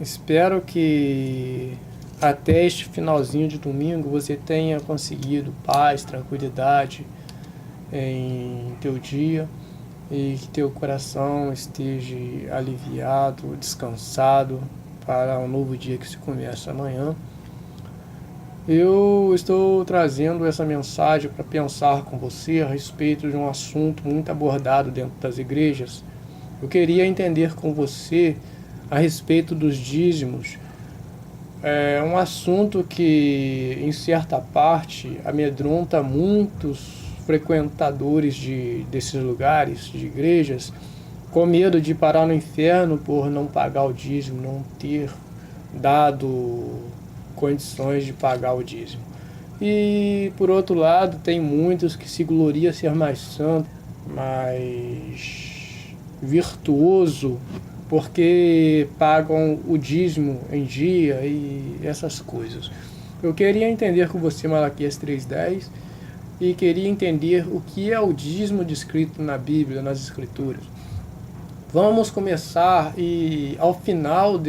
Espero que até este finalzinho de domingo você tenha conseguido paz, tranquilidade em teu dia e que teu coração esteja aliviado, descansado para um novo dia que se começa amanhã. Eu estou trazendo essa mensagem para pensar com você a respeito de um assunto muito abordado dentro das igrejas. Eu queria entender com você a respeito dos dízimos. É um assunto que, em certa parte, amedronta muitos frequentadores desses lugares, de igrejas, com medo de parar no inferno por não pagar o dízimo, não ter dado condições de pagar o dízimo. E, por outro lado, tem muitos que se gloriam ser mais santo, mais virtuoso, porque pagam o dízimo em dia e essas coisas. Eu queria entender com você Malaquias 3:10 e queria entender o que é o dízimo descrito na Bíblia, nas Escrituras. Vamos começar e ao final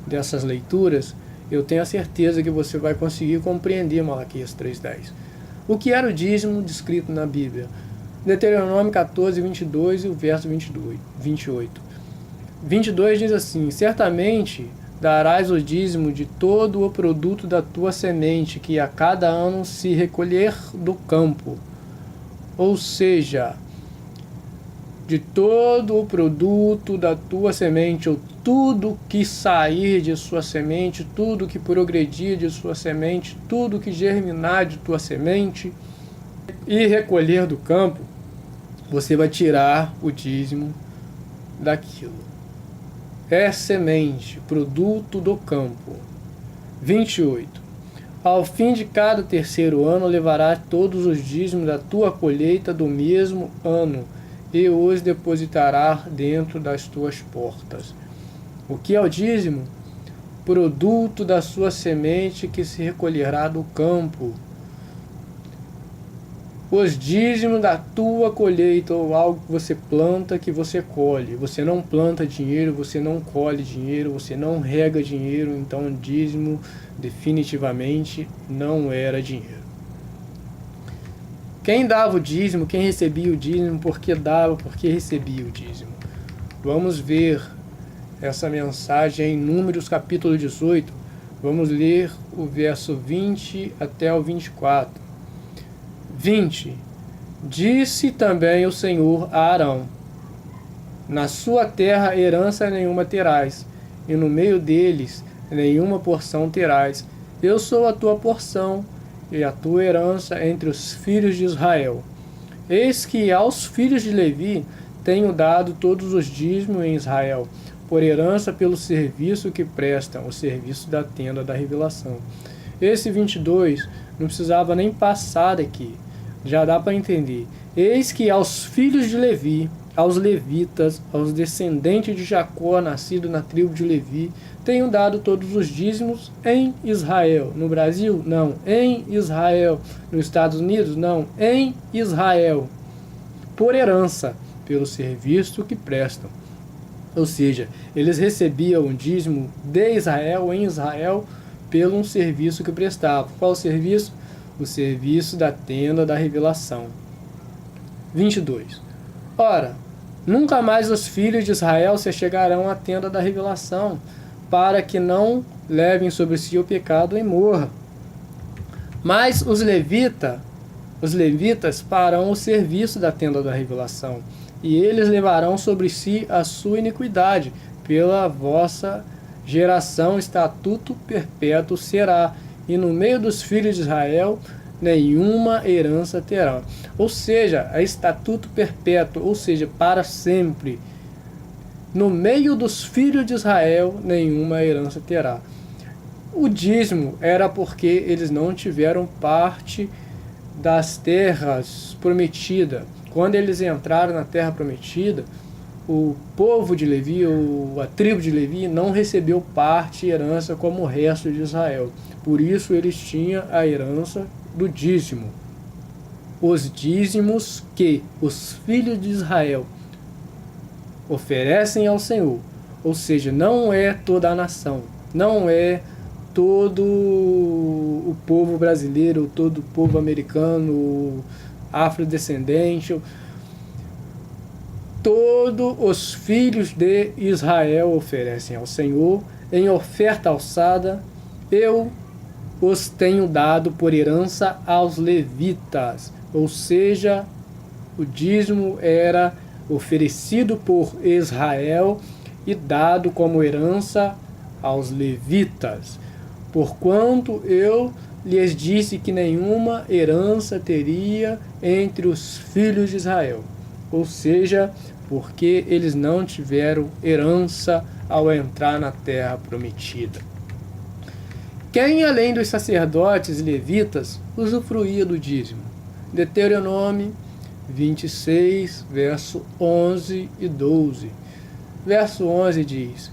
dessas leituras, eu tenho a certeza que você vai conseguir compreender Malaquias 3:10. O que era o dízimo descrito na Bíblia? Deuteronômio 14:22 e o verso 28. 22 diz assim: certamente darás o dízimo de todo o produto da tua semente, que a cada ano se recolher do campo. Ou seja, de todo o produto da tua semente, ou tudo que sair de sua semente, tudo que progredir de sua semente, tudo que germinar de tua semente e recolher do campo, você vai tirar o dízimo daquilo. É semente, produto do campo. 28. Ao fim de cada terceiro ano levarás todos os dízimos da tua colheita do mesmo ano e os depositarás dentro das tuas portas. O que é o dízimo? Produto da sua semente que se recolherá do campo. Os dízimos da tua colheita, ou algo que você planta, que você colhe. Você não planta dinheiro, você não colhe dinheiro, você não rega dinheiro, então dízimo definitivamente não era dinheiro. Quem dava o dízimo, quem recebia o dízimo, por que dava, por que recebia o dízimo? Vamos ver essa mensagem em Números capítulo 18. Vamos ler o verso 20 até o 24. 20. Disse também o Senhor a Arão: na sua terra herança nenhuma terás, e no meio deles nenhuma porção terás. Eu sou a tua porção e a tua herança entre os filhos de Israel. Eis que aos filhos de Levi tenho dado todos os dízimos em Israel, por herança pelo serviço que prestam, o serviço da tenda da revelação. Esse 22 não precisava nem passar daqui, já dá para entender. Eis que aos filhos de Levi, aos levitas, aos descendentes de Jacó, nascido na tribo de Levi, tenho dado todos os dízimos em Israel. No Brasil? Não, em Israel. Nos Estados Unidos? Não, em Israel. Por herança, pelo serviço que prestam. Ou seja, eles recebiam o dízimo de Israel, em Israel, pelo um serviço que prestavam. Qual o serviço? O serviço da tenda da revelação. 22. Ora, nunca mais os filhos de Israel se chegarão à tenda da revelação, para que não levem sobre si o pecado e morra. Mas os levitas farão o serviço da tenda da revelação, e eles levarão sobre si a sua iniquidade. Pela vossa geração estatuto perpétuo será, e no meio dos filhos de Israel nenhuma herança terá. Ou seja, é estatuto perpétuo, ou seja, para sempre. No meio dos filhos de Israel nenhuma herança terá. O dízimo era porque eles não tiveram parte das terras prometidas. Quando eles entraram na terra prometida, o povo de Levi, a tribo de Levi, não recebeu parte e herança como o resto de Israel. Por isso eles tinham a herança do dízimo. Os dízimos que os filhos de Israel oferecem ao Senhor, Ou seja, não é toda a nação, não é todo o povo brasileiro, todo o povo americano, afrodescendente, todos os filhos de Israel oferecem ao Senhor em oferta alçada. Eu os tenho dado por herança aos levitas. Ou seja, o dízimo era oferecido por Israel e dado como herança aos levitas. Porquanto eu lhes disse que nenhuma herança teria entre os filhos de Israel. Ou seja, porque eles não tiveram herança ao entrar na terra prometida. Quem, além dos sacerdotes e levitas, usufruía do dízimo? Deuteronômio 26, verso 11 e 12. Verso 11 diz: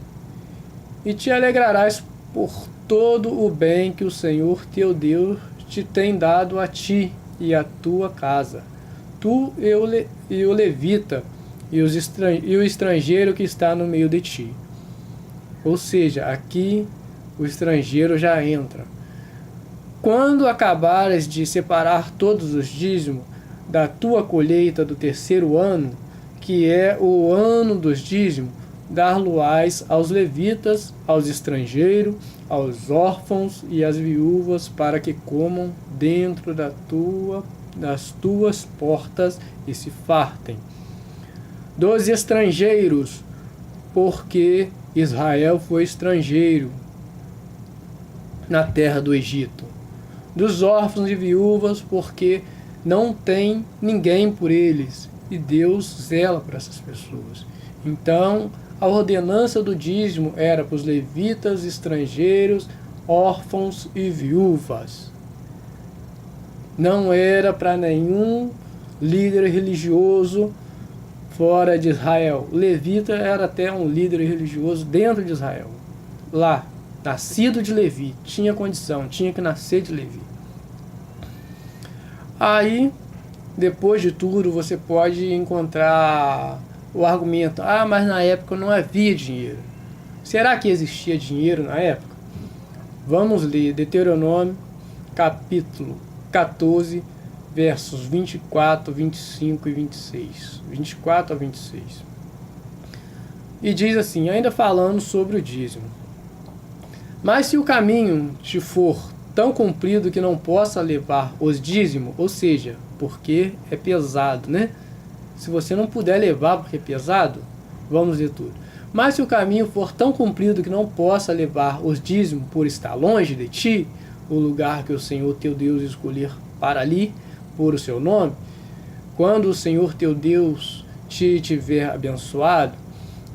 E te alegrarás por todo o bem que o Senhor teu Deus te tem dado a ti e a tua casa, tu e o levita, e o estrangeiro que está no meio de ti. Ou seja, aqui o estrangeiro já entra. Quando acabares de separar todos os dízimos da tua colheita do terceiro ano, que é o ano dos dízimos, dar-lo-ás aos levitas, aos estrangeiros, aos órfãos e às viúvas, para que comam dentro das tuas portas e se fartem. Dos estrangeiros, porque Israel foi estrangeiro na terra do Egito. Dos órfãos e viúvas, porque não tem ninguém por eles, e Deus zela por essas pessoas. Então, a ordenança do dízimo era para os levitas, estrangeiros, órfãos e viúvas. Não era para nenhum líder religioso fora de Israel. Levita era até um líder religioso dentro de Israel. Lá, nascido de Levi, tinha condição, tinha que nascer de Levi. Aí, depois de tudo, você pode encontrar o argumento: ah, mas na época não havia dinheiro. Será que existia dinheiro na época? Vamos ler Deuteronômio, capítulo 14, versos 24, 25 e 26. 24 a 26. E diz assim, ainda falando sobre o dízimo: Mas se o caminho te for tão comprido que não possa levar os dízimos, ou seja, porque é pesado, né? Se você não puder levar porque é pesado, vamos ver tudo. Mas se o caminho for tão comprido que não possa levar os dízimos por estar longe de ti, o lugar que o Senhor teu Deus escolher para ali, por o seu nome, quando o Senhor teu Deus te tiver abençoado,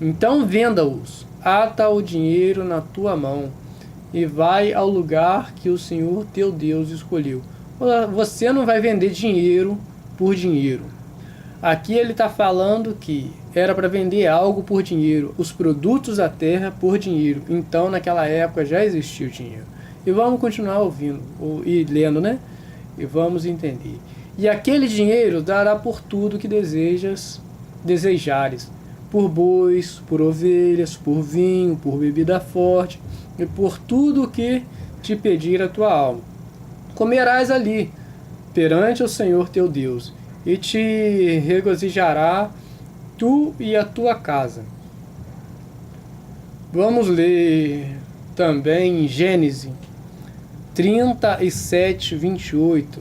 então venda-os, ata o dinheiro na tua mão, e vai ao lugar que o Senhor teu Deus escolheu. Você não vai vender dinheiro por dinheiro. Aqui ele está falando que era para vender algo por dinheiro, os produtos da terra por dinheiro. Então naquela época já existia o dinheiro. E vamos continuar ouvindo e lendo, né? E vamos entender. E aquele dinheiro dará por tudo que desejares, por bois, por ovelhas, por vinho, por bebida forte, e por tudo o que te pedir a tua alma. Comerás ali, perante o Senhor teu Deus, e te regozijará tu e a tua casa. Vamos ler também em Gênesis 37, 28,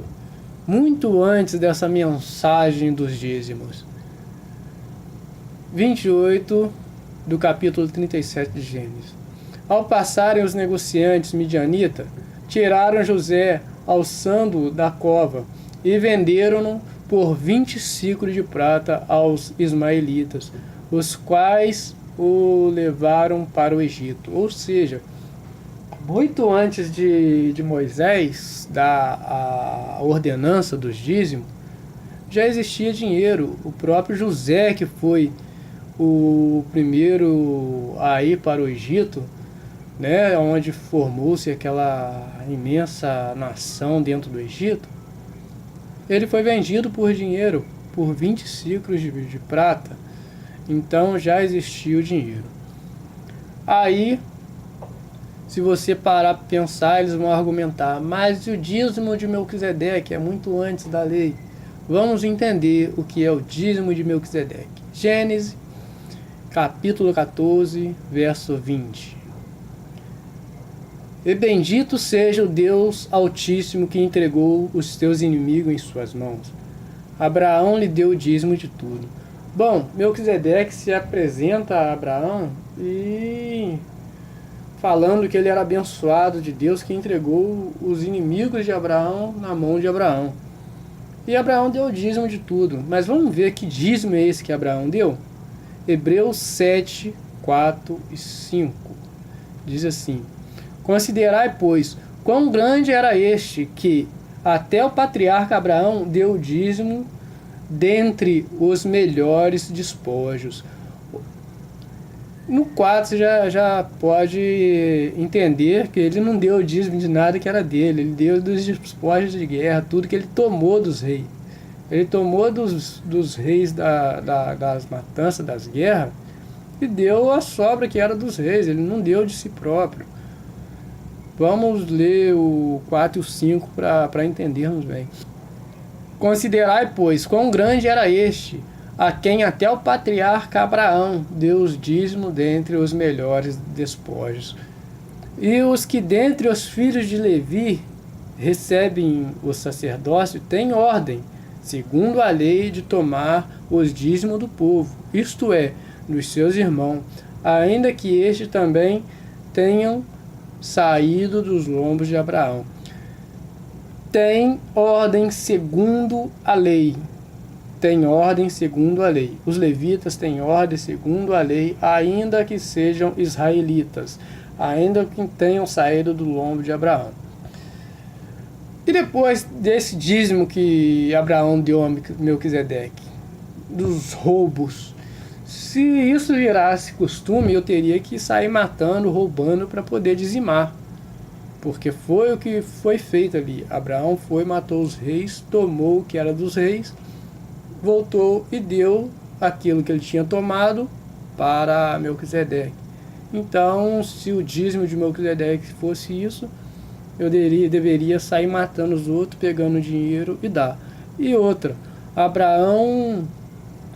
muito antes dessa mensagem dos dízimos. 28 do capítulo 37 de Gênesis. Ao passarem os negociantes midianitas, tiraram José alçando-o da cova e venderam-no por 20 ciclos de prata aos ismaelitas, os quais o levaram para o Egito. Ou seja, muito antes de Moisés dar a ordenança dos dízimos, já existia dinheiro. O próprio José, que foi o primeiro a ir para o Egito, né, onde formou-se aquela imensa nação dentro do Egito, ele foi vendido por dinheiro, por 20 ciclos de prata. Então já existia o dinheiro. Aí, se você parar para pensar, eles vão argumentar, mas o dízimo de Melquisedeque é muito antes da lei. Vamos entender o que é o dízimo de Melquisedeque. Gênesis, capítulo 14, verso 20. E bendito seja o Deus Altíssimo que entregou os teus inimigos em suas mãos. Abraão lhe deu o dízimo de tudo. Bom, Melquisedeque se apresenta a Abraão e falando que ele era abençoado de Deus que entregou os inimigos de Abraão na mão de Abraão. E Abraão deu o dízimo de tudo. Mas vamos ver que dízimo é esse que Abraão deu? Hebreus 7, 4 e 5. Diz assim: Considerai, pois, quão grande era este que até o patriarca Abraão deu o dízimo dentre os melhores despojos. No 4 você já pode entender que ele não deu o dízimo de nada que era dele. Ele deu dos despojos de guerra, tudo que ele tomou dos reis. Ele tomou dos reis das matanças, das guerras, e deu a sobra que era dos reis. Ele não deu de si próprio. Vamos ler o 4 e o 5 para entendermos bem. Considerai, pois, quão grande era este, a quem até o patriarca Abraão deu os dízimos dentre os melhores despojos. E os que dentre os filhos de Levi recebem o sacerdócio têm ordem, segundo a lei, de tomar os dízimos do povo, isto é, dos seus irmãos, ainda que estes também tenham saído dos lombos de Abraão. Tem ordem segundo a lei. Tem ordem segundo a lei. Os levitas têm ordem segundo a lei, ainda que sejam israelitas, ainda que tenham saído do lombo de Abraão. E depois desse dízimo que Abraão deu a Melquisedeque, dos roubos, se isso virasse costume, eu teria que sair matando, roubando para poder dizimar. Porque foi o que foi feito ali. Abraão foi, matou os reis, tomou o que era dos reis, voltou e deu aquilo que ele tinha tomado para Melquisedeque. Então, se o dízimo de Melquisedeque fosse isso, eu deveria sair matando os outros, pegando dinheiro e dar. E outra, Abraão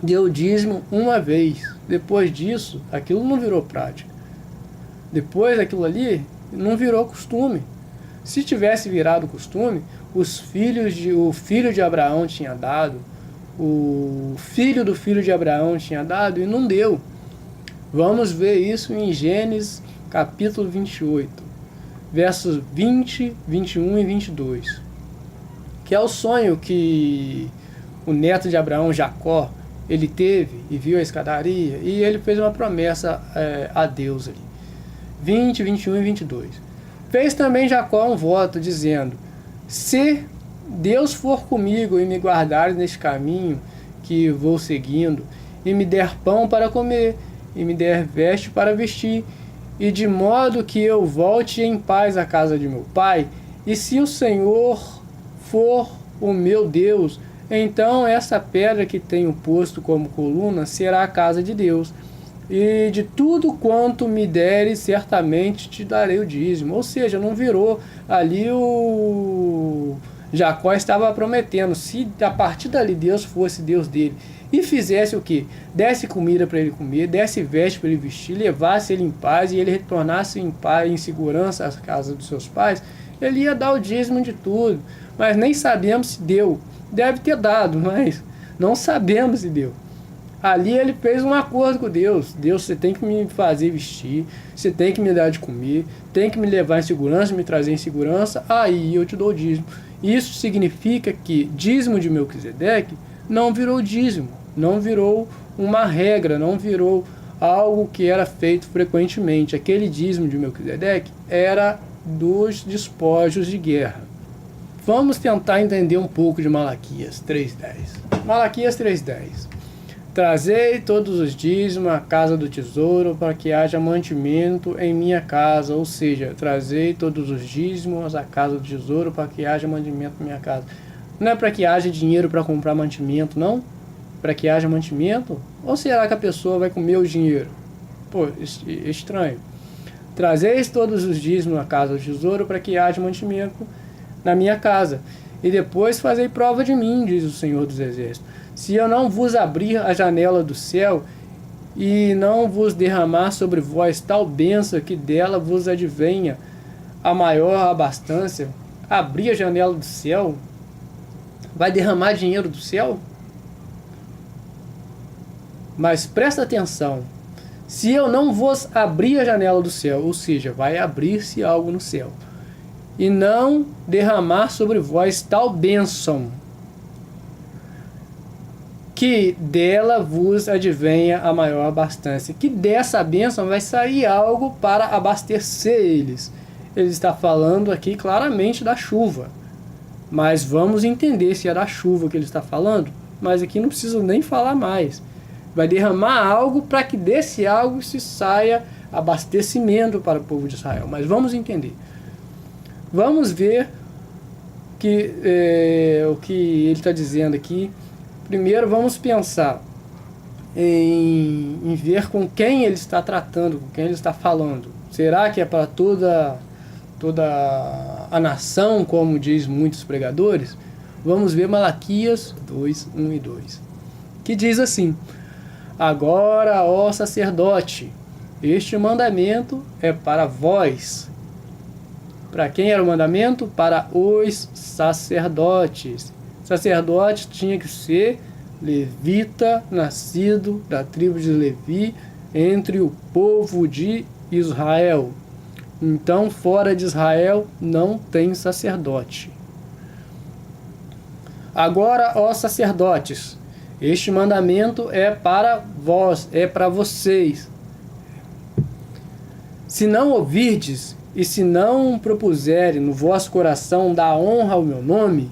deu dízimo uma vez. Depois disso, aquilo não virou prática. Depois daquilo ali, não virou costume. Se tivesse virado costume, o filho de Abraão tinha dado, o filho do filho de Abraão tinha dado e não deu. Vamos ver isso em Gênesis capítulo 28, versos 20, 21 e 22. Que é o sonho que o neto de Abraão, Jacó, ele teve e viu a escadaria e ele fez uma promessa a Deus ali. 20, 21 e 22. Fez também Jacó um voto, dizendo: se Deus for comigo e me guardar neste caminho que vou seguindo, e me der pão para comer, e me der veste para vestir, e de modo que eu volte em paz à casa de meu pai, e se o Senhor for o meu Deus, então essa pedra que tenho posto como coluna será a casa de Deus. E de tudo quanto me deres, certamente te darei o dízimo. Ou seja, não virou ali o Jacó estava prometendo, se a partir dali Deus fosse Deus dele e fizesse o que? Desse comida para ele comer, desse veste para ele vestir, levasse ele em paz e ele retornasse em paz, em segurança à casa dos seus pais, ele ia dar o dízimo de tudo. Mas nem sabemos se deu. Deve ter dado, mas não sabemos se deu. Ali ele fez um acordo com Deus. Deus, você tem que me fazer vestir, você tem que me dar de comer, tem que me levar em segurança, me trazer em segurança, aí eu te dou o dízimo. Isso significa que dízimo de Melquisedeque não virou dízimo, não virou uma regra, não virou algo que era feito frequentemente. Aquele dízimo de Melquisedeque era dos despojos de guerra. Vamos tentar entender um pouco de Malaquias 3:10. Malaquias 3:10. Trazei todos os dízimos à casa do tesouro, para que haja mantimento em minha casa. Ou seja, trazei todos os dízimos à casa do tesouro, para que haja mantimento em minha casa. Não é para que haja dinheiro para comprar mantimento, não? Para que haja mantimento? Ou será que a pessoa vai comer o dinheiro? Pô, estranho. trazeis todos os dízimos na casa do tesouro, para que haja mantimento na minha casa. E depois fazei prova de mim, diz o Senhor dos Exércitos. Se eu não vos abrir a janela do céu, e não vos derramar sobre vós tal bênção que dela vos advenha a maior abastança, abrir a janela do céu, vai derramar dinheiro do céu? Mas presta atenção, se eu não vos abrir a janela do céu, ou seja, vai abrir-se algo no céu, e não derramar sobre vós tal bênção, que dela vos advenha a maior abastança, que dessa bênção vai sair algo para abastecer eles. Ele está falando aqui claramente da chuva, mas vamos entender se é da chuva que ele está falando, mas aqui não precisa nem falar mais. Vai derramar algo para que desse algo se saia abastecimento para o povo de Israel, mas vamos entender. Vamos ver o que ele está dizendo aqui. Primeiro vamos pensar em ver com quem ele está tratando, com quem ele está falando. Será que é para toda a nação, como diz muitos pregadores? Vamos ver Malaquias 2, 1 e 2, que diz assim: agora, ó sacerdote, este mandamento é para vós. Para quem era o mandamento? Para os sacerdotes. Sacerdote tinha que ser levita, nascido da tribo de Levi, entre o povo de Israel. Então, fora de Israel, não tem sacerdote. Agora, ó sacerdotes, este mandamento é para vós, é para vocês. Se não ouvirdes, e se não propuserem no vosso coração dar honra ao meu nome,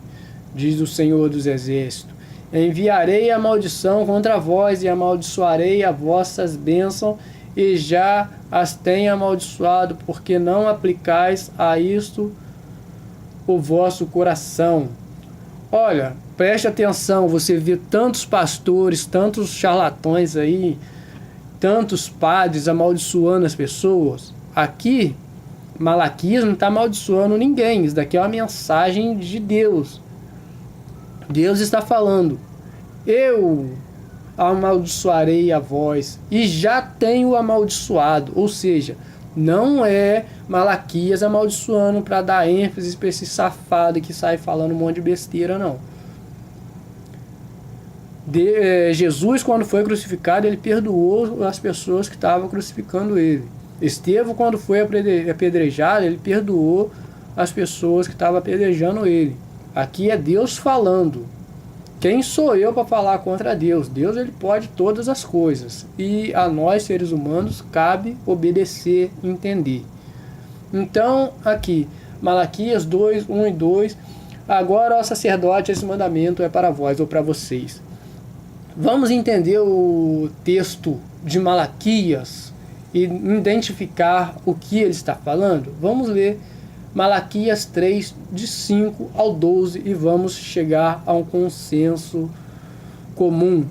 diz o Senhor dos Exércitos, enviarei a maldição contra vós e amaldiçoarei as vossas bênçãos, e já as tenho amaldiçoado, porque não aplicais a isto o vosso coração. Olha, preste atenção, você vê tantos pastores, tantos charlatões aí, tantos padres amaldiçoando as pessoas. Aqui, Malaquias não está amaldiçoando ninguém, isso daqui é uma mensagem de Deus. Deus está falando: eu amaldiçoarei a vós e já tenho amaldiçoado. Ou seja, não é Malaquias amaldiçoando para dar ênfase para esse safado que sai falando um monte de besteira, não. Jesus, quando foi crucificado, ele perdoou as pessoas que estavam crucificando ele. Estevão, quando foi apedrejado, ele perdoou as pessoas que estavam apedrejando ele. Aqui é Deus falando. Quem sou eu para falar contra Deus? Deus, ele pode todas as coisas. E a nós, seres humanos, cabe obedecer, entender. Então, aqui, Malaquias 2, 1 e 2. Agora, ó sacerdote, esse mandamento é para vós ou para vocês. Vamos entender o texto de Malaquias e identificar o que ele está falando? Vamos ler Malaquias 3, de 5 ao 12, e vamos chegar a um consenso comum.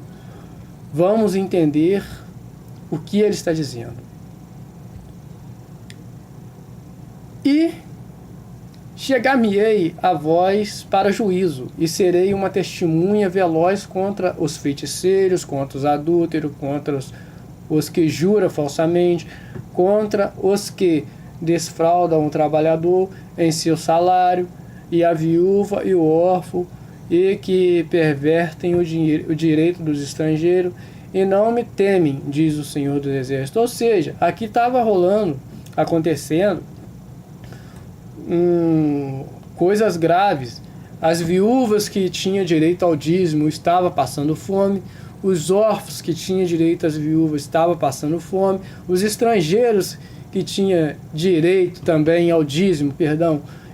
Vamos entender o que ele está dizendo. E chegar-me-ei a vós para juízo, e serei uma testemunha veloz contra os feiticeiros, contra os adúlteros, contra os que juram falsamente, contra os que desfraudam o trabalhador em seu salário, e a viúva e o órfão, e que pervertem o direito dos estrangeiros, e não me temem, diz o Senhor dos Exércitos. Ou seja, aqui estava acontecendo coisas graves. As viúvas que tinham direito ao dízimo estavam passando fome, os órfãos que tinham direito às viúvas estavam passando fome, os estrangeiros que tinham direito também ao dízimo,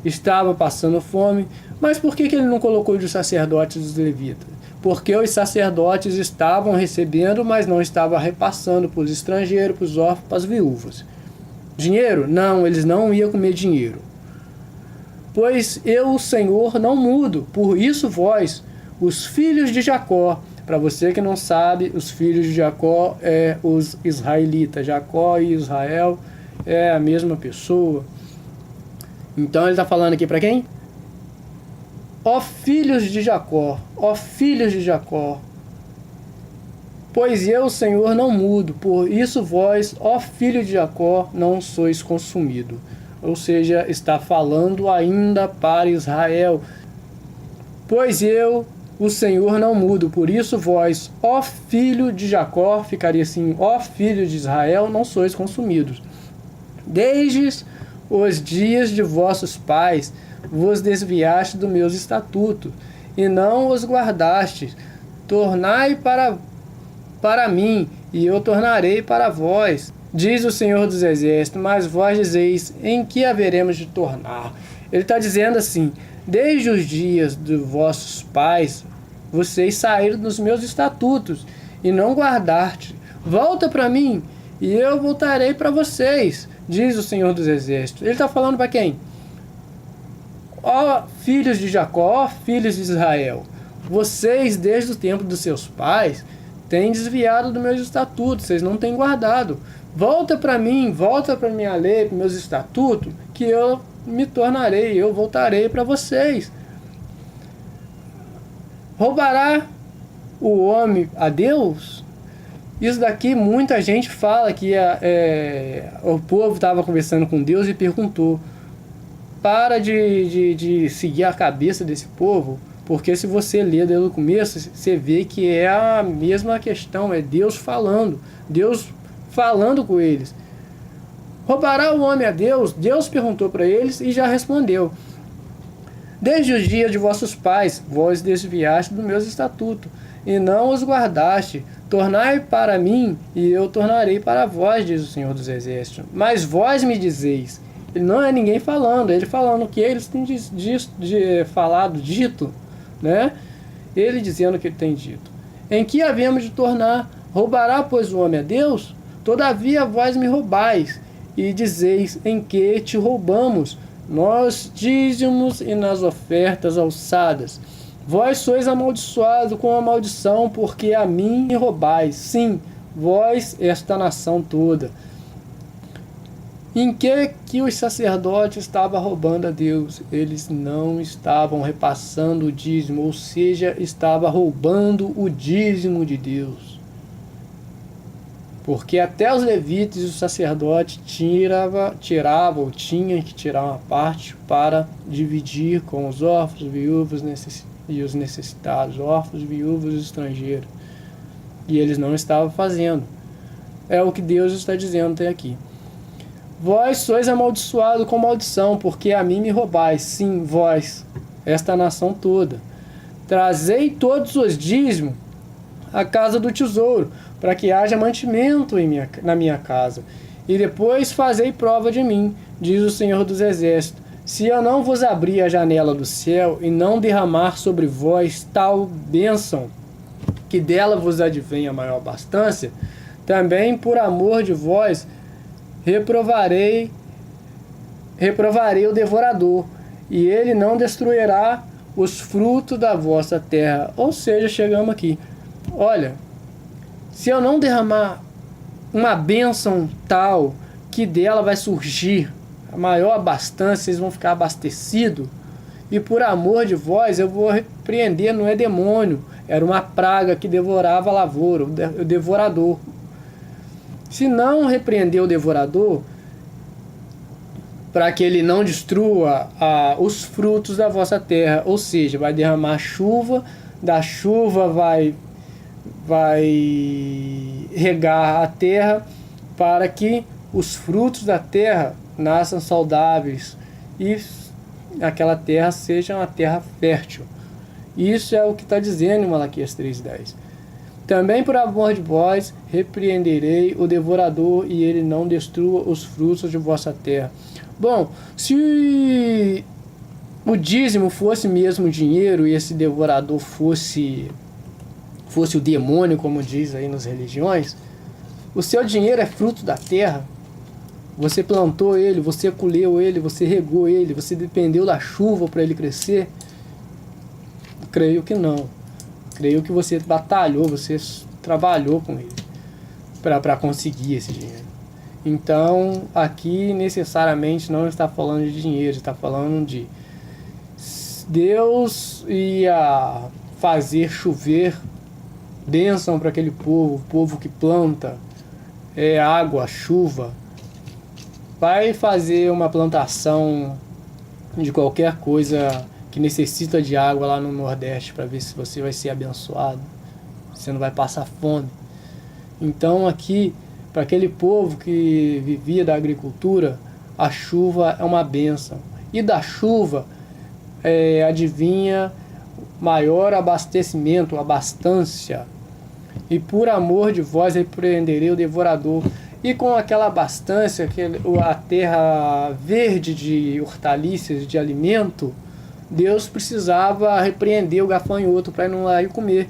estavam passando fome. Mas por que ele não colocou dos sacerdotes e dos levitas? Porque os sacerdotes estavam recebendo, mas não estavam repassando para os estrangeiros, para os órfãos, para as viúvas. Dinheiro? Não, eles não iam comer dinheiro. Pois eu, o Senhor, não mudo, por isso vós, os filhos de Jacó. Para você que não sabe, os filhos de Jacó é os israelitas. Jacó e Israel, é a mesma pessoa. Então ele está falando aqui para quem? Ó filhos de Jacó, ó filhos de Jacó, pois eu, Senhor, não mudo, por isso vós, ó filho de Jacó, não sois consumido. Ou seja, está falando ainda para Israel. Pois eu, o Senhor, não mudo, por isso vós, ó filho de Jacó, ficaria assim, ó filho de Israel, não sois consumidos. Desde os dias de vossos pais vos desviaste dos meus estatutos, e não os guardastes. Tornai para mim, e eu tornarei para vós, diz o Senhor dos Exércitos. Mas vós dizeis, em que haveremos de tornar? Ele está dizendo assim, desde os dias de vossos pais, vocês saíram dos meus estatutos, e não guardaste. Volta para mim, e eu voltarei para vocês, diz o Senhor dos Exércitos. Ele está falando para quem? Ó filhos de Jacó, ó filhos de Israel, vocês desde o tempo dos seus pais têm desviado dos meus estatutos, vocês não têm guardado. Volta para mim, volta para minha lei, para meus estatutos, que eu me tornarei, eu voltarei para vocês. Roubará o homem a Deus? Isso daqui muita gente fala que o povo estava conversando com Deus e perguntou: para de seguir a cabeça desse povo, porque se você ler desde o começo, você vê que é a mesma questão, é Deus falando com eles. Roubará o homem a Deus? Deus perguntou para eles e já respondeu: desde os dias de vossos pais, vós desviaste dos meus estatutos, e não os guardaste. Tornai para mim, e eu tornarei para vós, diz o Senhor dos Exércitos. Mas vós me dizeis. Ele não é ninguém falando, ele falando o que eles têm dito, né? Ele dizendo o que ele tem dito. Em que havemos de tornar? Roubará, pois, o homem a Deus? Todavia vós me roubais, e dizeis, em que te roubamos? Nós dízimos e nas ofertas alçadas. Vós sois amaldiçoados com a maldição, porque a mim me roubais. Sim, vós, esta nação toda. Em que os sacerdotes estavam roubando a Deus? Eles não estavam repassando o dízimo, ou seja, estavam roubando o dízimo de Deus. Porque até os levitas e os sacerdotes tinham que tirar uma parte para dividir com os órfãos, viúvos e os necessitados, órfãos, viúvos e estrangeiros. E eles não estavam fazendo. É o que Deus está dizendo até aqui. Vós sois amaldiçoados com maldição, porque a mim me roubais. Sim, vós, esta nação toda. Trazei todos os dízimos à casa do tesouro, para que haja mantimento na minha casa. E depois fazei prova de mim, diz o Senhor dos Exércitos. Se eu não vos abrir a janela do céu e não derramar sobre vós tal bênção, que dela vos advém a maior abastança, também por amor de vós reprovarei o devorador, e ele não destruirá os frutos da vossa terra. Ou seja, chegamos aqui. Olha, se eu não derramar uma bênção tal, que dela vai surgir a maior abastança, vocês vão ficar abastecidos, e por amor de vós eu vou repreender, não é demônio, era uma praga que devorava a lavoura, o devorador. Se não repreender o devorador, para que ele não destrua os frutos da vossa terra, ou seja, vai derramar chuva, da chuva vai regar a terra, para que os frutos da terra nasçam saudáveis e aquela terra seja uma terra fértil. Isso é o que está dizendo em Malaquias 3:10. Também por amor de vós repreenderei o devorador, e ele não destrua os frutos de vossa terra. Bom, se o dízimo fosse mesmo dinheiro e esse devorador fosse o demônio, como diz aí nas religiões, o seu dinheiro é fruto da terra. Você plantou ele, você colheu ele, você regou ele, você dependeu da chuva para ele crescer? Creio que não. Creio que você batalhou, você trabalhou com ele para conseguir esse dinheiro. Então, aqui necessariamente não está falando de dinheiro, está falando de Deus ia fazer chover bênção para aquele povo, o povo que planta, água, chuva. Vai fazer uma plantação de qualquer coisa que necessita de água lá no Nordeste para ver se você vai ser abençoado, você não vai passar fome. Então aqui, para aquele povo que vivia da agricultura, a chuva é uma bênção. E da chuva advinha maior abastecimento, abastância. E por amor de vós repreenderei o devorador. E com aquela abastância, a terra verde de hortaliças, de alimento, Deus precisava repreender o gafanhoto para não lá ir comer,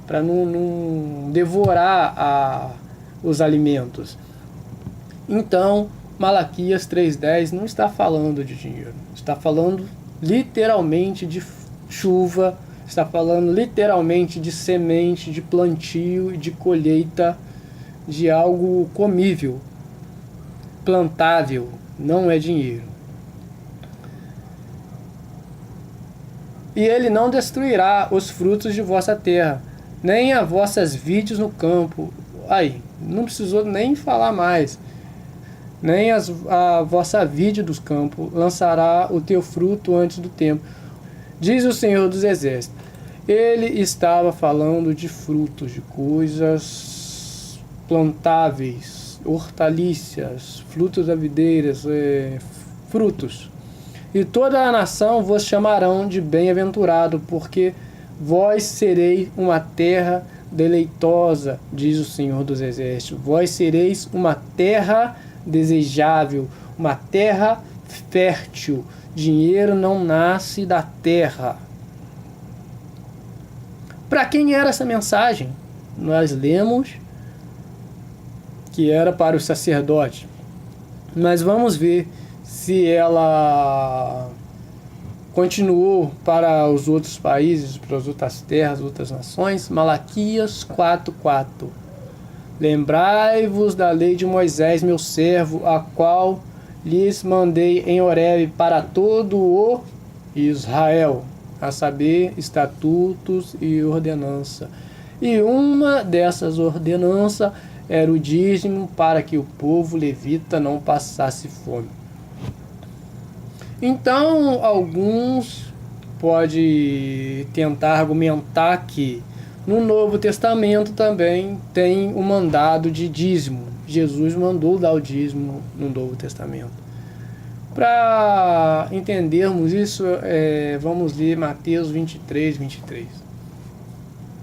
para não devorar os alimentos. Então, Malaquias 3:10 não está falando de dinheiro, está falando literalmente de chuva, está falando literalmente de semente, de plantio e de colheita, de algo comível, plantável, não é dinheiro. E ele não destruirá os frutos de vossa terra, nem as vossas vides no campo. Aí, não precisou nem falar mais. Nem a vossa vide dos campos lançará o teu fruto antes do tempo. Diz o Senhor dos Exércitos. Ele estava falando de frutos, de coisas plantáveis, hortaliças, frutos da videiras, frutos. E toda a nação vos chamarão de bem-aventurado, porque vós sereis uma terra deleitosa, diz o Senhor dos Exércitos. Vós sereis uma terra desejável, uma terra fértil. Dinheiro não nasce da terra. Para quem era essa mensagem? Nós lemos que era para os sacerdotes. Mas vamos ver se ela continuou para os outros países, para as outras terras, outras nações. Malaquias 4:4. Lembrai-vos da lei de Moisés, meu servo, a qual lhes mandei em Horebe para todo o Israel, a saber, estatutos e ordenança. E uma dessas ordenanças era o dízimo, para que o povo levita não passasse fome. Então, alguns podem tentar argumentar que no Novo Testamento também tem o mandado de dízimo. Jesus mandou dar o dízimo no Novo Testamento. Para entendermos isso, vamos ler Mateus 23:23.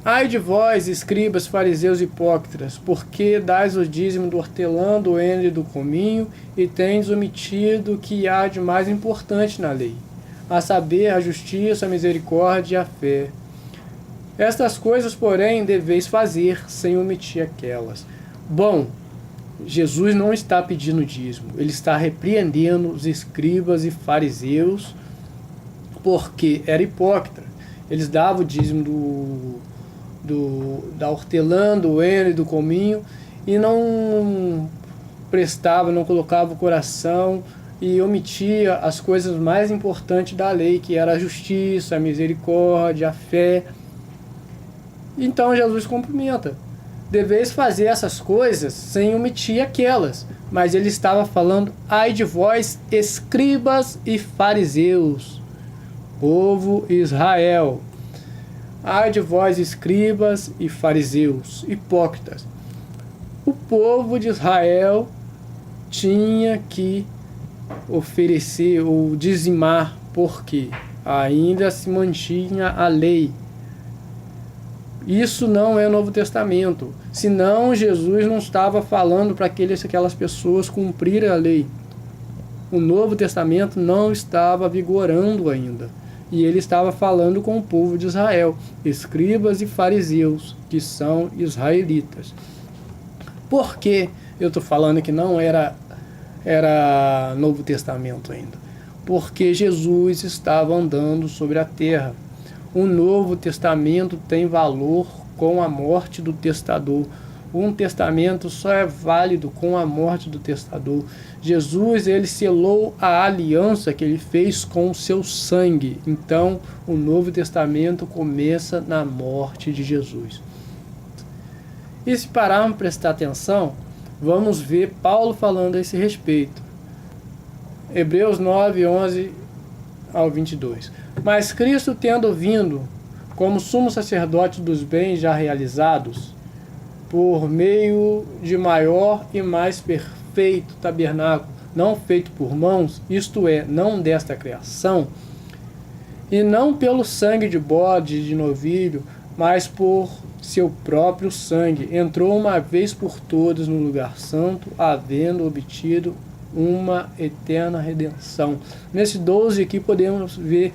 Ai de vós, escribas, fariseus hipócritas, porque dais o dízimo do hortelã, do endro e do cominho, e tendes omitido o que há de mais importante na lei, a saber, a justiça, a misericórdia e a fé. Estas coisas, porém, deveis fazer, sem omitir aquelas. Bom, Jesus não está pedindo dízimo, ele está repreendendo os escribas e fariseus, porque era hipócrita. Eles davam o dízimo da hortelã, do endro e do cominho, e não prestava, não colocava o coração e omitia as coisas mais importantes da lei, que era a justiça, a misericórdia, a fé. Então Jesus cumprimenta. Deveis fazer essas coisas sem omitir aquelas. Mas ele estava falando, ai de vós, escribas e fariseus, povo Israel. Ai de vós, escribas e fariseus, hipócritas. O povo de Israel tinha que oferecer ou dizimar, porque ainda se mantinha a lei. Isso não é o Novo Testamento. Senão Jesus não estava falando para aquelas pessoas cumprirem a lei. O Novo Testamento não estava vigorando ainda. E ele estava falando com o povo de Israel, escribas e fariseus, que são israelitas. Por que eu estou falando que não era Novo Testamento ainda? Porque Jesus estava andando sobre a terra. O Novo Testamento tem valor com a morte do testador. Um testamento só é válido com a morte do testador. Jesus, ele selou a aliança que ele fez com o seu sangue. Então, o Novo Testamento começa na morte de Jesus. E se pararmos para prestar atenção, vamos ver Paulo falando a esse respeito. Hebreus 9, 11 ao 22. Mas Cristo, tendo vindo como sumo sacerdote dos bens já realizados, por meio de maior e mais perfeito tabernáculo, não feito por mãos, isto é, não desta criação, e não pelo sangue de bode e de novilho, mas por seu próprio sangue, entrou uma vez por todas no lugar santo, havendo obtido uma eterna redenção. Nesse 12 aqui podemos ver,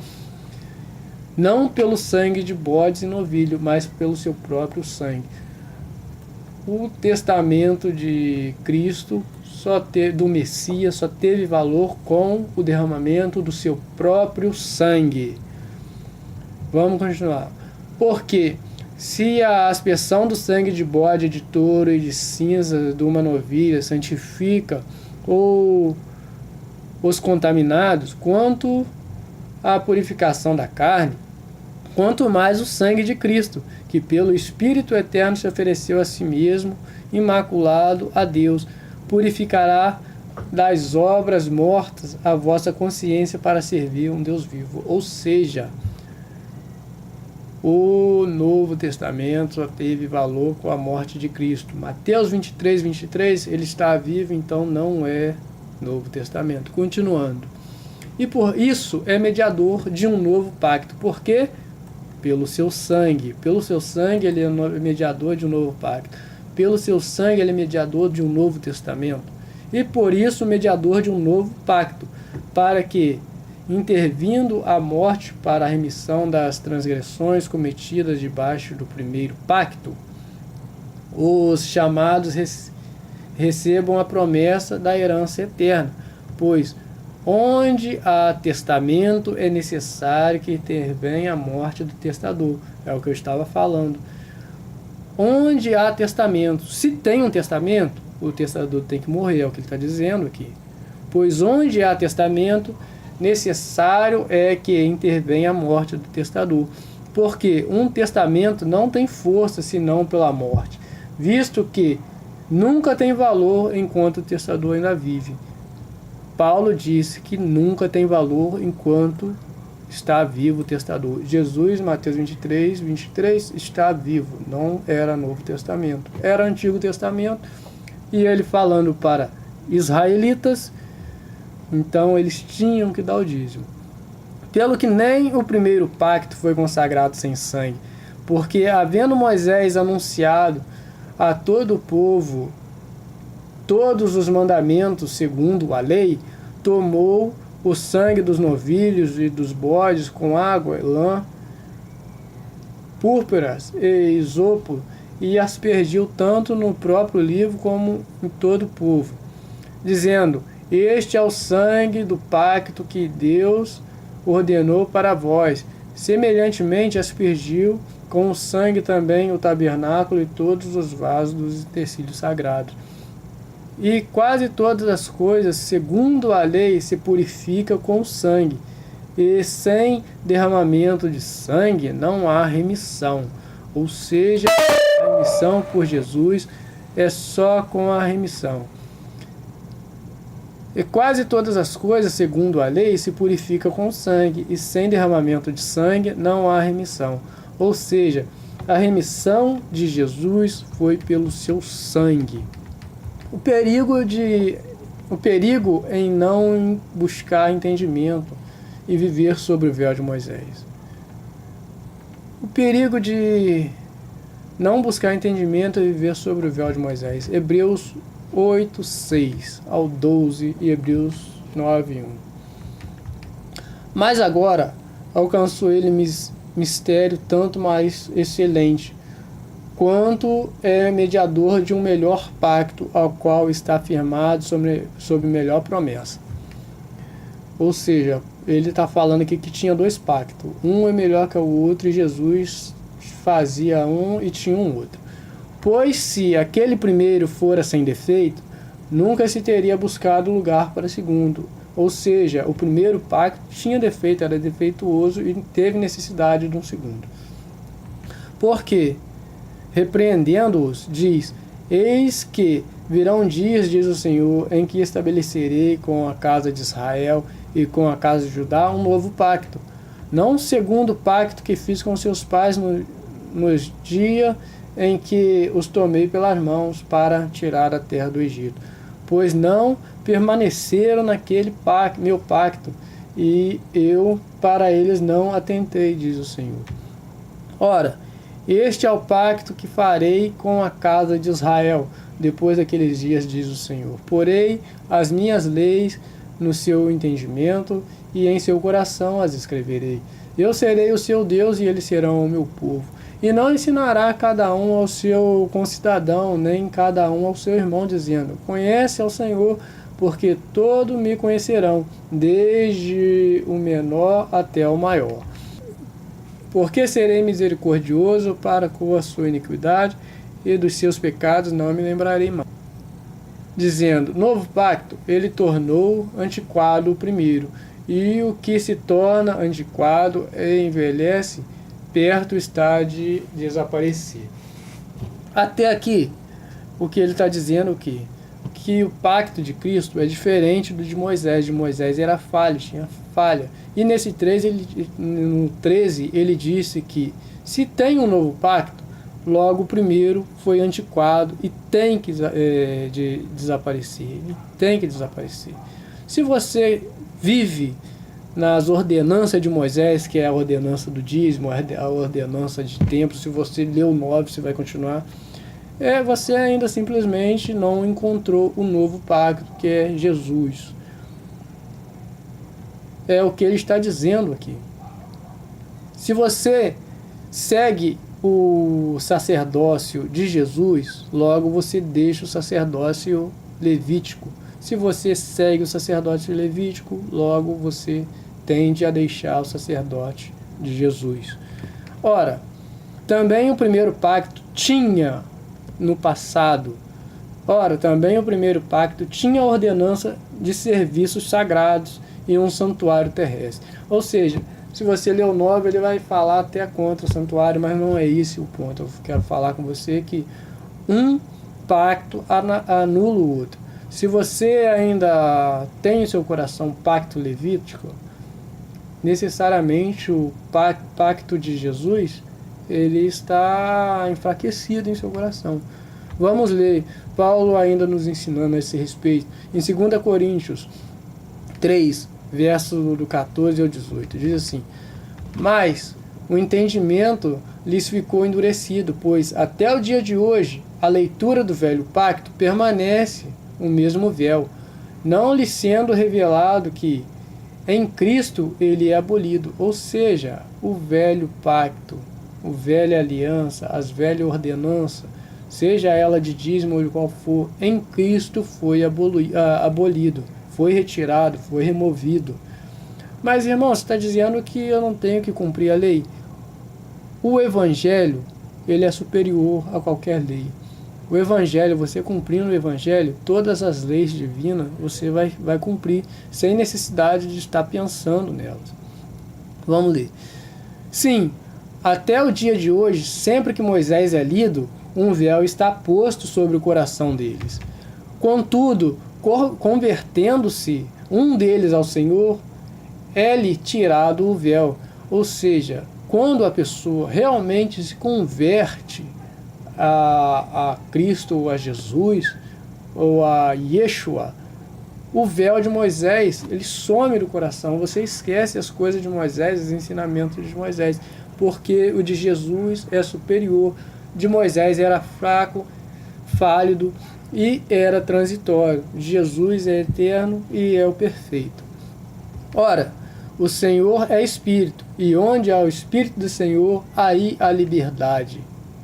não pelo sangue de bodes e novilho, mas pelo seu próprio sangue. O testamento de Cristo, do Messias, só teve valor com o derramamento do seu próprio sangue. Vamos continuar. Porque se a aspersão do sangue de bode, de touro e de cinza de uma novilha santifica ou os contaminados, quanto à purificação da carne, quanto mais o sangue de Cristo, que pelo Espírito Eterno se ofereceu a si mesmo, imaculado a Deus, purificará das obras mortas a vossa consciência para servir um Deus vivo. Ou seja, o Novo Testamento só teve valor com a morte de Cristo. Mateus 23, 23, ele está vivo, então não é Novo Testamento. Continuando. E por isso é mediador de um novo pacto. Por quê? Pelo seu sangue. Pelo seu sangue ele é mediador de um novo pacto. Pelo seu sangue ele é mediador de um novo testamento. E por isso mediador de um novo pacto. Para que, intervindo a morte para a remissão das transgressões cometidas debaixo do primeiro pacto, os chamados recebam a promessa da herança eterna. Pois onde há testamento é necessário que intervenha a morte do testador. É o que eu estava falando. Onde há testamento, se tem um testamento, o testador tem que morrer, é o que ele está dizendo aqui. Pois onde há testamento, necessário é que intervenha a morte do testador. Porque um testamento não tem força senão pela morte, visto que nunca tem valor enquanto o testador ainda vive. Paulo disse que nunca tem valor enquanto está vivo o testador. Jesus, Mateus 23, 23, está vivo. Não era Novo Testamento. Era Antigo Testamento. E ele falando para israelitas, então eles tinham que dar o dízimo. Pelo que nem o primeiro pacto foi consagrado sem sangue. Porque havendo Moisés anunciado a todo o povo todos os mandamentos segundo a lei, tomou o sangue dos novilhos e dos bodes com água, lã, púrpuras e isopo, e aspergiu tanto no próprio livro como em todo o povo, dizendo: este é o sangue do pacto que Deus ordenou para vós. Semelhantemente aspergiu com o sangue também o tabernáculo e todos os vasos dos utensílios sagrados. E quase todas as coisas, segundo a lei, se purificam com o sangue. E sem derramamento de sangue não há remissão. Ou seja, a remissão por Jesus é só com a remissão. E quase todas as coisas, segundo a lei, se purificam com sangue. E sem derramamento de sangue não há remissão. Ou seja, a remissão de Jesus foi pelo seu sangue. O perigo em não buscar entendimento e viver sobre o véu de Moisés. O perigo de não buscar entendimento e viver sobre o véu de Moisés. Hebreus 8, 6 ao 12 e Hebreus 9, 1. Mas agora alcançou ele mistério tanto mais excelente, quanto é mediador de um melhor pacto, ao qual está firmado sobre melhor promessa. Ou seja, ele está falando aqui que tinha dois pactos. Um é melhor que o outro, e Jesus fazia um e tinha um outro. Pois se aquele primeiro fora sem defeito, nunca se teria buscado lugar para o segundo. Ou seja, o primeiro pacto tinha defeito, era defeituoso e teve necessidade de um segundo. Porque, repreendendo-os, diz: eis que virão dias, diz o Senhor, em que estabelecerei com a casa de Israel e com a casa de Judá um novo pacto. Não segundo o pacto que fiz com seus pais nos dias em que os tomei pelas mãos para tirar a terra do Egito. Pois não permaneceram naquele pacto, meu pacto, e eu para eles não atentei, diz o Senhor. Ora, este é o pacto que farei com a casa de Israel, depois daqueles dias, diz o Senhor. Porei as minhas leis no seu entendimento, e em seu coração as escreverei. Eu serei o seu Deus, e eles serão o meu povo. E não ensinará cada um ao seu concidadão, nem cada um ao seu irmão, dizendo: conhece ao Senhor, porque todos me conhecerão, desde o menor até o maior. Porque serei misericordioso para com a sua iniquidade, e dos seus pecados não me lembrarei mais. Dizendo: novo pacto, ele tornou antiquado o primeiro, e o que se torna antiquado e envelhece, perto está de desaparecer. Até aqui, o que ele está dizendo o quê? Que o pacto de Cristo é diferente do de Moisés. De Moisés era falha, tinha falha. E no 13 ele disse que se tem um novo pacto, logo o primeiro foi antiquado e tem que desaparecer. Ele tem que desaparecer. Se você vive nas ordenanças de Moisés, que é a ordenança do dízimo, a ordenança de templo, se você leu o 9, você vai continuar, você ainda simplesmente não encontrou o novo pacto, que é Jesus. É o que ele está dizendo aqui. Se você segue o sacerdócio de Jesus, logo você deixa o sacerdócio levítico. Se você segue o sacerdócio levítico, logo você tende a deixar o sacerdote de Jesus. Ora, também o primeiro pacto tinha no passado. Ora, também o primeiro pacto tinha a ordenança de serviços sagrados e um santuário terrestre. Ou seja, se você ler o 9, ele vai falar até contra o santuário, mas não é esse o ponto. Eu quero falar com você que um pacto anula o outro. Se você ainda tem em seu coração um pacto levítico, necessariamente o pacto de Jesus, ele está enfraquecido em seu coração. Vamos ler Paulo ainda nos ensinando a esse respeito. Em 2 Coríntios 3, verso do 14 ao 18, diz assim: mas o entendimento lhes ficou endurecido, pois até o dia de hoje a leitura do velho pacto permanece o mesmo véu, não lhe sendo revelado que em Cristo ele é abolido, ou seja, o velho pacto, a velha aliança, as velhas ordenanças, seja ela de dízimo ou de qual for, em Cristo foi abolido, foi retirado, foi removido. Mas, irmão, você está dizendo que eu não tenho que cumprir a lei? O Evangelho, ele é superior a qualquer lei. O Evangelho, você cumprindo o Evangelho, todas as leis divinas, você vai cumprir, sem necessidade de estar pensando nelas. Vamos ler. Sim, até o dia de hoje, sempre que Moisés é lido, um véu está posto sobre o coração deles. Contudo, convertendo-se um deles ao Senhor, é-lhe tirado o véu. Ou seja, quando a pessoa realmente se converte a Cristo ou a Jesus ou a Yeshua, o véu de Moisés, ele some do coração. Você esquece as coisas de Moisés, os ensinamentos de Moisés, porque o de Jesus é superior. De Moisés era fraco, fálido e era transitório. Jesus é eterno e é o perfeito. Ora, o Senhor é Espírito, e onde há o Espírito do Senhor, aí há liberdade,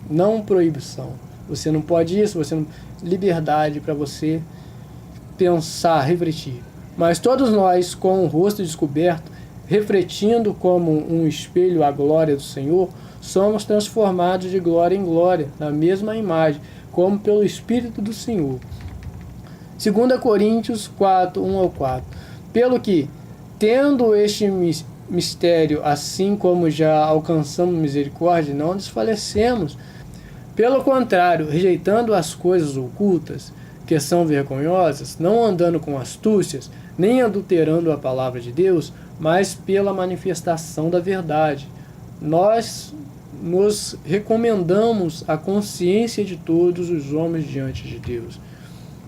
não proibição. Você não pode isso, liberdade para você pensar, refletir. Mas todos nós, com o rosto descoberto, refletindo como um espelho a glória do Senhor, somos transformados de glória em glória, na mesma imagem, como pelo Espírito do Senhor. 2 Coríntios 4, 1 ao 4. Pelo que, tendo este mistério, assim como já alcançamos misericórdia, não desfalecemos. Pelo contrário, rejeitando as coisas ocultas, que são vergonhosas, não andando com astúcias, nem adulterando a palavra de Deus, mas pela manifestação da verdade. Nós nos recomendamos a consciência de todos os homens diante de Deus.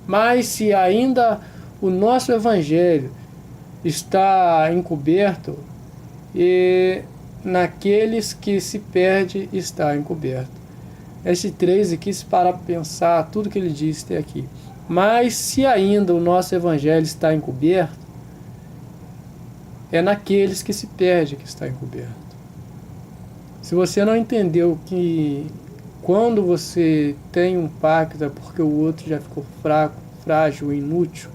Mas se ainda o nosso evangelho está encoberto, e naqueles que se perde está encoberto. Esse 3 aqui, se parar para pensar, tudo que ele disse até aqui. Mas se ainda o nosso evangelho está encoberto, é naqueles que se perde que está encoberto. Se você não entendeu que quando você tem um pacto é porque o outro já ficou fraco, frágil, inútil,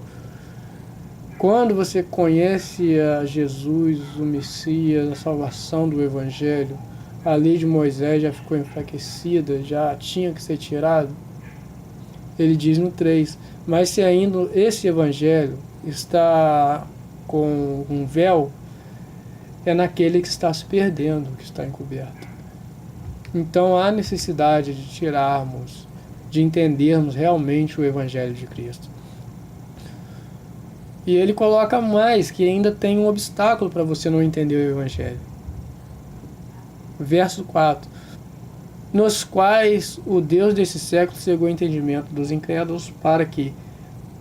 quando você conhece a Jesus, o Messias, a salvação do Evangelho, a lei de Moisés já ficou enfraquecida, já tinha que ser tirado, ele diz no 3, mas se ainda esse Evangelho está com um véu, é naquele que está se perdendo, que está encoberto. Então há necessidade de tirarmos, de entendermos realmente o Evangelho de Cristo. E ele coloca mais, que ainda tem um obstáculo para você não entender o Evangelho. Verso 4. Nos quais o Deus desse século cegou o entendimento dos incrédulos para que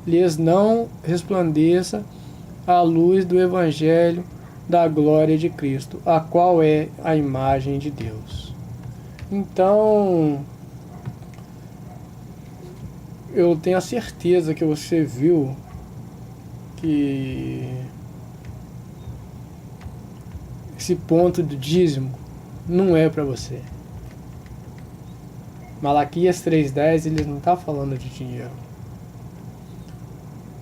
lhes não resplandeça a luz do Evangelho da glória de Cristo, a qual é a imagem de Deus. Então, eu tenho a certeza que você viu que esse ponto do dízimo não é para você. Malaquias 3,10, ele não está falando de dinheiro.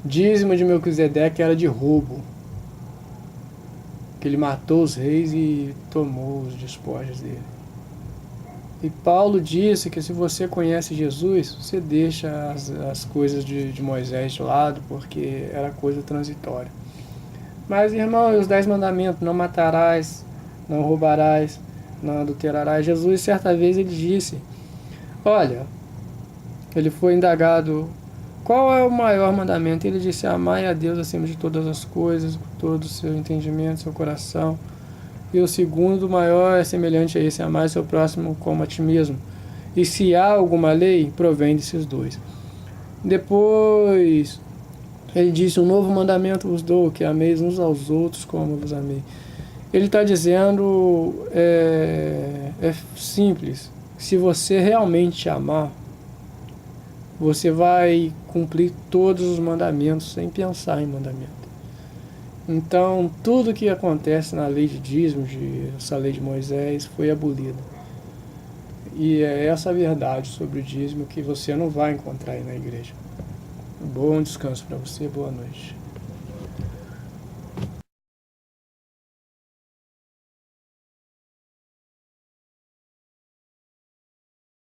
Dízimo de Melquisedeque era de roubo, que ele matou os reis e tomou os despojos dele. E Paulo disse que se você conhece Jesus, você deixa as coisas de Moisés de lado, porque era coisa transitória. Mas, irmão, os 10 mandamentos, não matarás, não roubarás, não adulterarás. Jesus, certa vez, ele disse, olha, ele foi indagado, qual é o maior mandamento? Ele disse, amai a Deus acima de todas as coisas, com todo o seu entendimento, seu coração. E o segundo maior é semelhante a esse, amar seu próximo como a ti mesmo. E se há alguma lei, provém desses dois. Depois, ele disse, um novo mandamento vos dou, que ameis uns aos outros como vos amei. Ele está dizendo, é simples, se você realmente amar, você vai cumprir todos os mandamentos sem pensar em mandamento. Então, tudo que acontece na lei de dízimos, essa lei de Moisés, foi abolida. E é essa a verdade sobre o dízimo que você não vai encontrar aí na igreja. Bom descanso para você, boa noite.